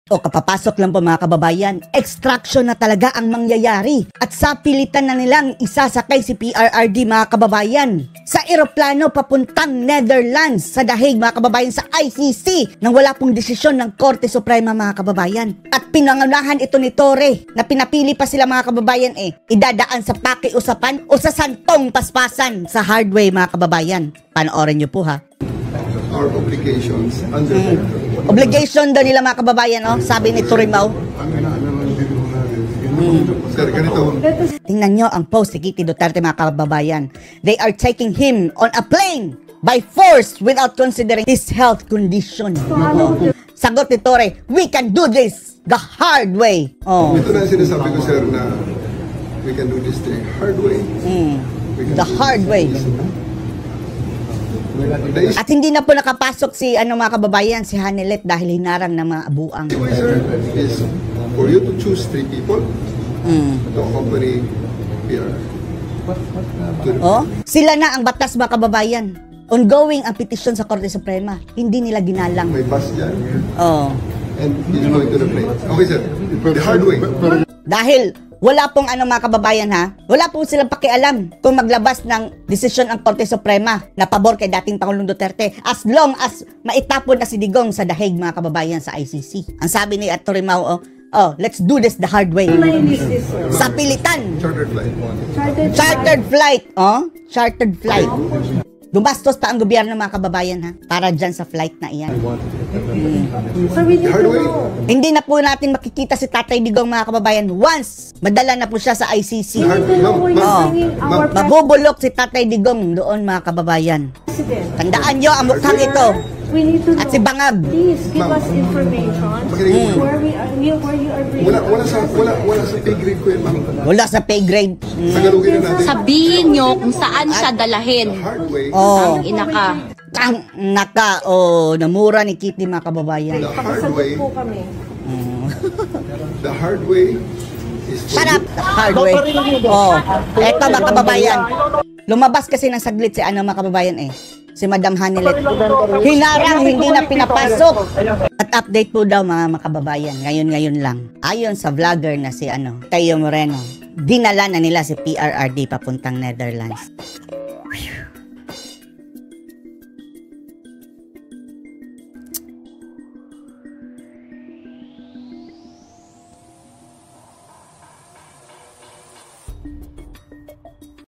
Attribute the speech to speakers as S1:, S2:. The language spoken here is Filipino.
S1: O kapapasok lang po mga kababayan, extraction na talaga ang mangyayari at sa pilitan na nilang isasakay si PRRD mga kababayan sa eroplano papuntang Netherlands sa dahig mga kababayan sa ICC nang wala pong desisyon ng Korte Suprema mga kababayan. At pinangunahan ito ni Torre na pinapili pa sila mga kababayan idadaan sa pakiusapan o sa santong paspasan sa hard way mga kababayan. Panoorin niyo po ha.
S2: Our obligations under
S1: Obligation daw nila mga kababayan, sabi ni Turimao.
S2: Sir, ganito.
S1: Tingnan nyo ang post si Kitty Duterte mga kababayan. They are taking him on a plane by force without considering his health condition. Sagot ni Torre, we can do this the hard way.
S2: Ito na sinasabi ko, sir, na we can do this the hard way.
S1: The hard way. At hindi na po nakapasok si mga kababayan, si Hanilet dahil hinarang ng mga abuang.
S2: The way, sir, is for you to choose 3 people to accompany PR.
S1: Sila na ang batas mga kababayan. Ongoing ang petisyon sa Korte Suprema. Hindi nila ginalang.
S2: May bus dyan. And he's going to the plane. Okay, sir. The hard way.
S1: Dahil wala pong mga kababayan wala pong silang pakialam kung maglabas ng desisyon ang Korte Suprema na pabor kay dating Pangulong Duterte as long as maitapon na si Digong sa dahig mga kababayan sa ICC. Ang sabi ni Turimao, let's do this the hard way. Sa pilitan.
S2: Chartered flight.
S1: Chartered flight. Chartered flight. Dumastos pa ang gobyerno mga kababayan para dyan sa flight na iyan.
S2: The hard way.
S1: Hindi na po natin makikita si Tatay Digong mga kababayan once madala na po siya sa ICC. Mabubulok si Tatay Digong doon mga kababayan. Tandaan nyo ang mukhang ito. At si Bangag.
S3: Please give us information where you are bringing.
S2: Wala sa pay grade ko yun, ma'am.
S1: Wala sa pay grade.
S2: Tagalogin na natin.
S4: Sabihin nyo kung saan siya dalahin.
S2: The hard way.
S4: Ang ina ka.
S1: Namura ni Kitty mga kababayan.
S2: The hard way.
S3: Po kami.
S2: The hard way is for
S1: Shut up! Hard way. Eto mga kababayan. Lumabas kasi ng saglit si mga kababayan si Madam Hanilet. Hinarang, hindi na pinapasok. At update po daw mga kababayan, ngayon lang. Ayon sa vlogger na si Teo Moreno, dinala na nila si PRRD papuntang Netherlands.